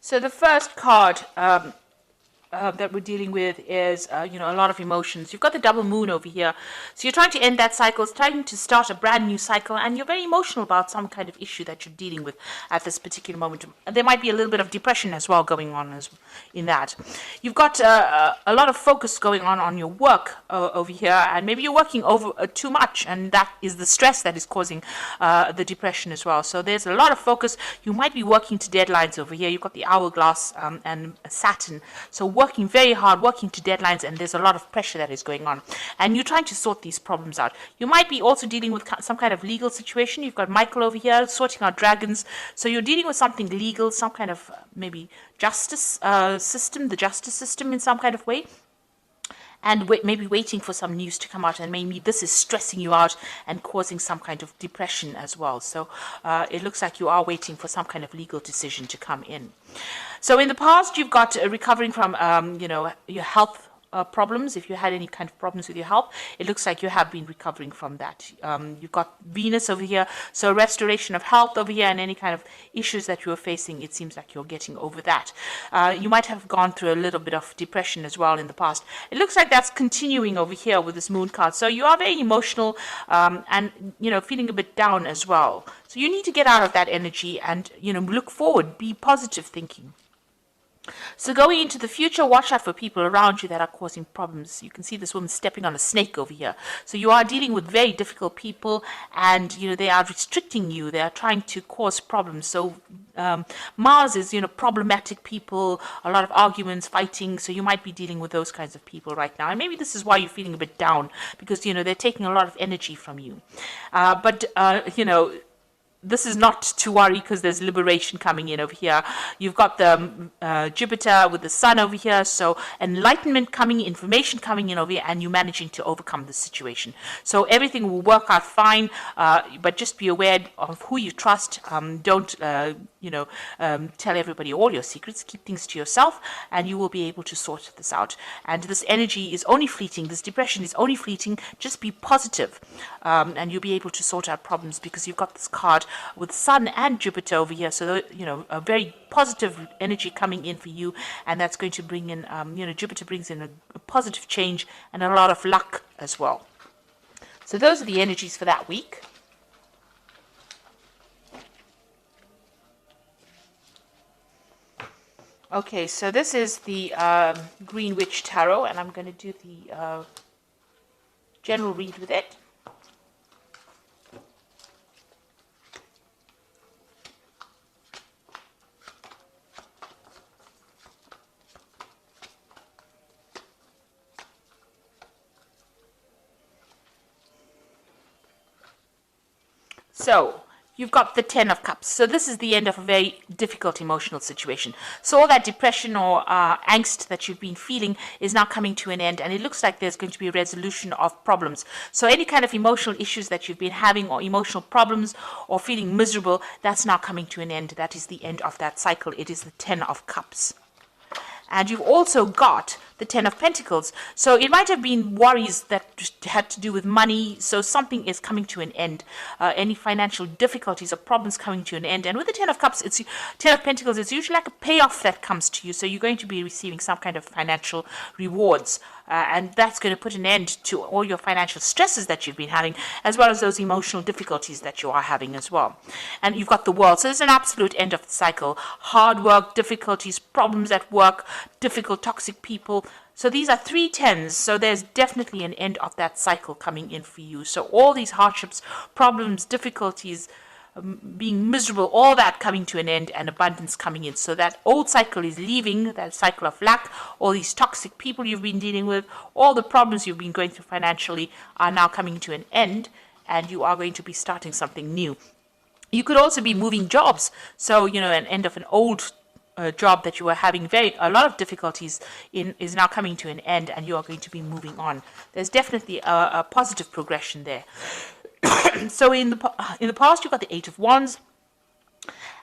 So the first card that we're dealing with is, a lot of emotions. You've got the double moon over here. So you're trying to end that cycle, it's trying to start a brand new cycle, and you're very emotional about some kind of issue that you're dealing with at this particular moment. There might be a little bit of depression as well going on in that. You've got a lot of focus going on your work over here, and maybe you're working over too much, and that is the stress that is causing the depression as well. So there's a lot of focus. You might be working to deadlines over here. You've got the hourglass and Saturn. So working very hard, working to deadlines, and there's a lot of pressure that is going on. And you're trying to sort these problems out. You might be also dealing with some kind of legal situation. You've got Michael over here sorting out dragons. So you're dealing with something legal, some kind of maybe justice system, the justice system in some kind of way. And maybe waiting for some news to come out, and maybe this is stressing you out and causing some kind of depression as well. So it looks like you are waiting for some kind of legal decision to come in. So in the past, you've got recovering from, your health problems. If you had any kind of problems with your health, it looks like you have been recovering from that. You've got Venus over here, so restoration of health over here, and any kind of issues that you were facing, it seems like you're getting over that. You might have gone through a little bit of depression as well in the past. It looks like that's continuing over here with this moon card. So you are very emotional and feeling a bit down as well. So you need to get out of that energy and look forward, be positive thinking. So going into the future, watch out for people around you that are causing problems. You can see this woman stepping on a snake over here. So you are dealing with very difficult people, and they are restricting you. They are trying to cause problems. So Mars is problematic people, a lot of arguments, fighting. So you might be dealing with those kinds of people right now. And maybe this is why you're feeling a bit down, because they're taking a lot of energy from you. This is not to worry, because there's liberation coming in over here. You've got the Jupiter with the Sun over here, so enlightenment coming, information coming in over here, and you managing to overcome the situation. So everything will work out fine, but just be aware of who you trust. Don't tell everybody all your secrets. Keep things to yourself, and you will be able to sort this out. And this energy is only fleeting. This depression is only fleeting. Just be positive, and you'll be able to sort out problems, because you've got this card with Sun and Jupiter over here. So a very positive energy coming in for you, and that's going to bring in Jupiter brings in a positive change and a lot of luck as well. So those are the energies for that week. Okay, so this is the Green Witch Tarot, and I'm going to do the general read with it. So you've got the Ten of Cups. So this is the end of a very difficult emotional situation. So all that depression or angst that you've been feeling is now coming to an end, and it looks like there's going to be a resolution of problems. So any kind of emotional issues that you've been having, or emotional problems, or feeling miserable, that's now coming to an end. That is the end of that cycle. It is the Ten of Cups. And you've also got the Ten of Pentacles. So it might have been worries that had to do with money. So something is coming to an end. Any financial difficulties or problems coming to an end. And with the Ten of Cups, Ten of Pentacles, it's usually like a payoff that comes to you. So you're going to be receiving some kind of financial rewards. And that's going to put an end to all your financial stresses that you've been having, as well as those emotional difficulties that you are having as well. And you've got the World. So there's an absolute end of the cycle. Hard work, difficulties, problems at work, difficult, toxic people. So these are 3 tens. So there's definitely an end of that cycle coming in for you. So all these hardships, problems, difficulties, being miserable, all that coming to an end, and abundance coming in. So that old cycle is leaving, that cycle of lack. All these toxic people you've been dealing with, all the problems you've been going through financially are now coming to an end, and you are going to be starting something new. You could also be moving jobs. So, an end of an old job that you were having a lot of difficulties in is now coming to an end, and you are going to be moving on. There's definitely a positive progression there. So in the past, you've got the Eight of Wands,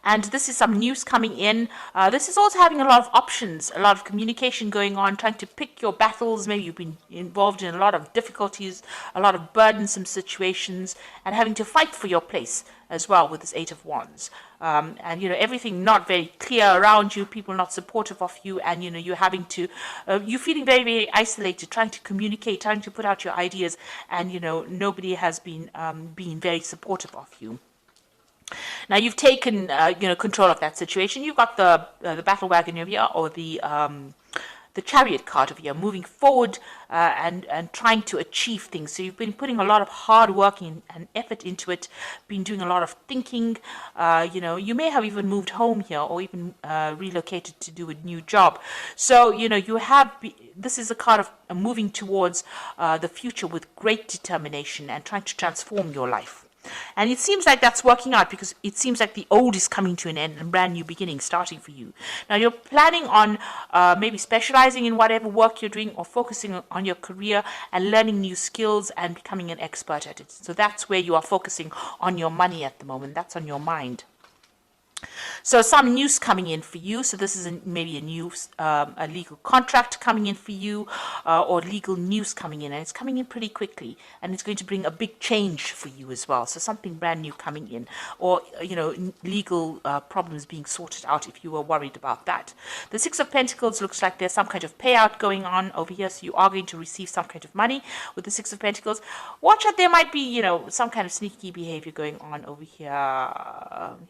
and this is some news coming in. This is also having a lot of options, a lot of communication going on, trying to pick your battles. Maybe you've been involved in a lot of difficulties, a lot of burdensome situations, and having to fight for your place as well with this Eight of Wands. And, everything not very clear around you, people not supportive of you, and, you're having to, you're feeling very, very isolated, trying to communicate, trying to put out your ideas, and, nobody has been being very supportive of you. Now you've taken, control of that situation. You've got the battle wagon over here, or the chariot card over here, moving forward and trying to achieve things. So you've been putting a lot of hard work and effort into it, been doing a lot of thinking. You may have even moved home here, or even relocated to do a new job. So, this is a card of moving towards the future with great determination and trying to transform your life. And it seems like that's working out, because it seems like the old is coming to an end and brand new beginning starting for you. Now you're planning on maybe specializing in whatever work you're doing, or focusing on your career and learning new skills and becoming an expert at it. So that's where you are focusing on your money at the moment. That's on your mind. So some news coming in for you. So this is maybe a legal contract coming in for you, or legal news coming in, and it's coming in pretty quickly, and it's going to bring a big change for you as well. So something brand new coming in, or legal problems being sorted out if you were worried about that. The Six of Pentacles looks like there's some kind of payout going on over here, so you are going to receive some kind of money with the Six of Pentacles. Watch out, there might be some kind of sneaky behavior going on over here.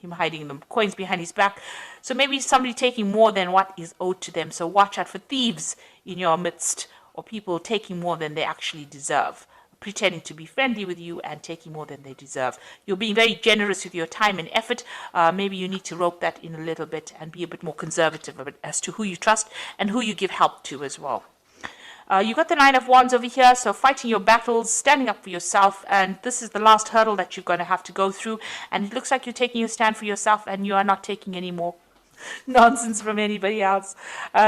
Him hiding the coins behind his back. So maybe somebody taking more than what is owed to them. So watch out for thieves in your midst, or people taking more than they actually deserve, pretending to be friendly with you and taking more than they deserve. You're being very generous with your time and effort. Maybe you need to rope that in a little bit and be a bit more conservative as to who you trust and who you give help to as well. You got the Nine of Wands over here, so fighting your battles, standing up for yourself, and this is the last hurdle that you're going to have to go through, and it looks like you're taking a stand for yourself, and you are not taking any more nonsense from anybody else.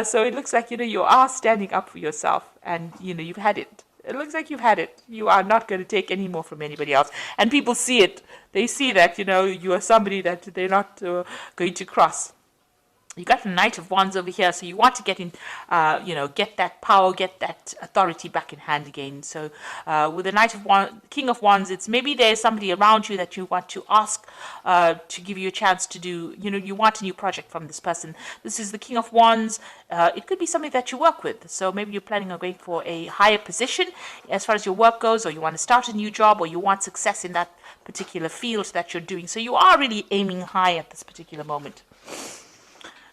So it looks like, you are standing up for yourself, and, you've had it. It looks like you've had it. You are not going to take any more from anybody else, and people see it. They see that, you are somebody that they're not going to cross. You got the Knight of Wands over here, so you want to get in, get that power, get that authority back in hand again. So with the Knight of Wands, King of Wands, it's maybe there's somebody around you that you want to ask to give you a chance to do, you want a new project from this person. This is the King of Wands. It could be somebody that you work with. So maybe you're planning on going for a higher position as far as your work goes, or you want to start a new job, or you want success in that particular field that you're doing. So you are really aiming high at this particular moment.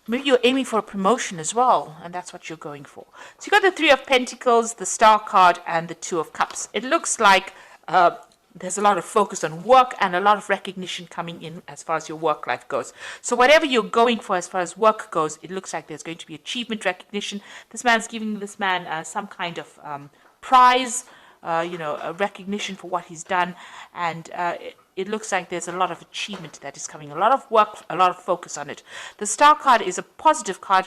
Maybe you're aiming for a promotion as well, and that's what you're going for. So you got the Three of Pentacles, the Star card, and the Two of Cups. It looks like there's a lot of focus on work and a lot of recognition coming in as far as your work life goes. So whatever you're going for as far as work goes, it looks like there's going to be achievement, recognition. This man's giving this man some kind of prize, a recognition for what he's done, and it looks like there's a lot of achievement that is coming, a lot of work, a lot of focus on it. The Star card is a positive card.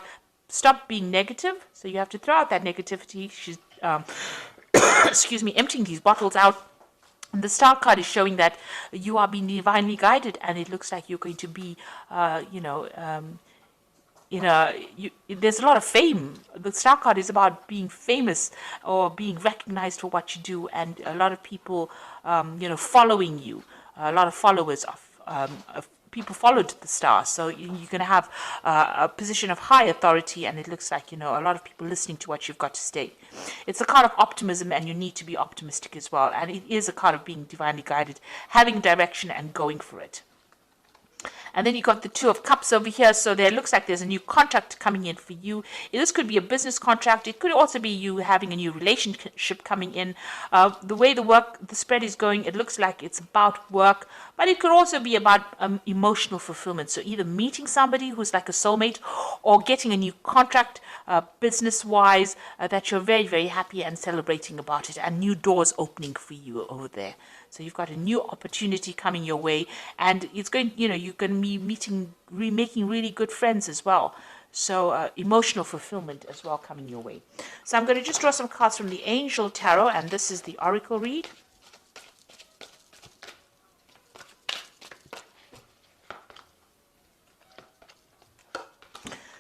Stop being negative. So you have to throw out that negativity. She's, excuse me, emptying these bottles out. And the Star card is showing that you are being divinely guided, and it looks like you're going to be, there's a lot of fame. The Star card is about being famous or being recognized for what you do, and a lot of people, following you. A lot of followers of people followed the Star, so you're going to have a position of high authority, and it looks like a lot of people listening to what you've got to say. It's a card of optimism, and you need to be optimistic as well, and it is a card of being divinely guided, having direction and going for it. And then you got the Two of Cups over here. So there looks like there's a new contract coming in for you. This could be a business contract. It could also be you having a new relationship coming in. The way the spread is going, it looks like it's about work, but it could also be about emotional fulfillment. So either meeting somebody who's like a soulmate, or getting a new contract business-wise that you're very, very happy and celebrating about it, and new doors opening for you over there. So you've got a new opportunity coming your way, and it's going, you're going to be making really good friends as well. So emotional fulfillment as well coming your way. So I'm going to just draw some cards from the Angel Tarot, and this is the Oracle read.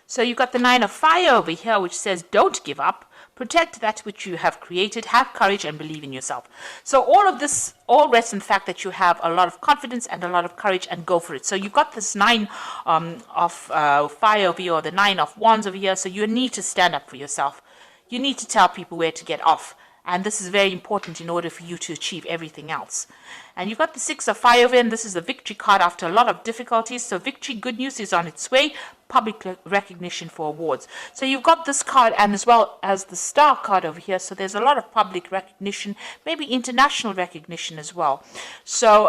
So you've got the Nine of Fire over here, which says don't give up. Protect that which you have created. Have courage and believe in yourself. So all of this all rests in the fact that you have a lot of confidence and a lot of courage, and go for it. So you've got this 9 of fire over here, or the 9 of wands over here. So you need to stand up for yourself. You need to tell people where to get off. And this is very important in order for you to achieve everything else. And you've got the 6 of fire over here, and this is the victory card after a lot of difficulties. So victory, good news is on its way. Public recognition for awards. So you've got this card, and as well as the star card over here. So there's a lot of public recognition, maybe international recognition as well. So,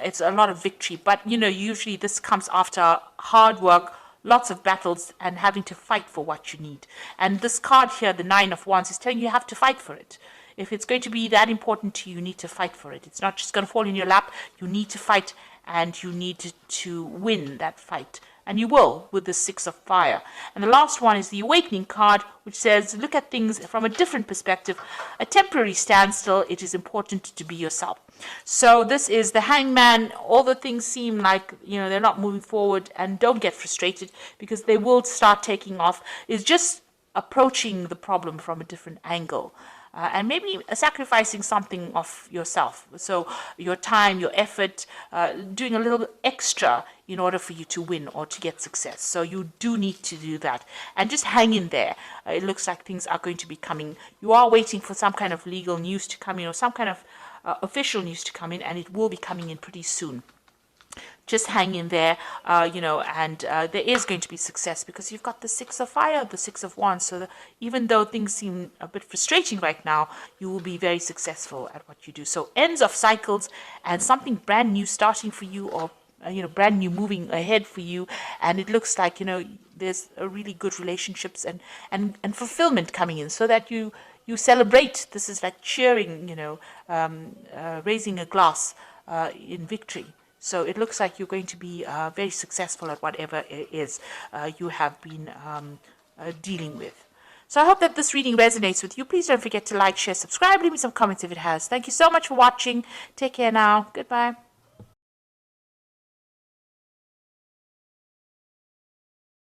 it's a lot of victory. But, usually this comes after hard work, lots of battles, and having to fight for what you need. And this card here, the 9 of wands, is telling you have to fight for it. If it's going to be that important to you, you need to fight for it. It's not just going to fall in your lap. You need to fight, and you need to win that fight. And you will with the 6 of fire. And the last one is the awakening card, which says, look at things from a different perspective. A temporary standstill. It is important to be yourself. So this is the hangman. All the things seem like, they're not moving forward, and don't get frustrated, because they will start taking off. It's just approaching the problem from a different angle. And maybe sacrificing something of yourself. So your time, your effort, doing a little bit extra in order for you to win or to get success. So you do need to do that. And just hang in there. It looks like things are going to be coming. You are waiting for some kind of legal news to come in, or some kind of official news to come in, and it will be coming in pretty soon. Just hang in there, and there is going to be success, because you've got the 6 of fire, the 6 of wands. So even though things seem a bit frustrating right now, you will be very successful at what you do. So ends of cycles, and something brand new starting for you, or brand new moving ahead for you. And it looks like, there's a really good relationships and fulfillment coming in, so that you celebrate. This is like cheering, raising a glass in victory. So it looks like you're going to be very successful at whatever it is you have been dealing with. So I hope that this reading resonates with you. Please don't forget to like, share, subscribe, leave me some comments if it has. Thank you so much for watching. Take care now. Goodbye.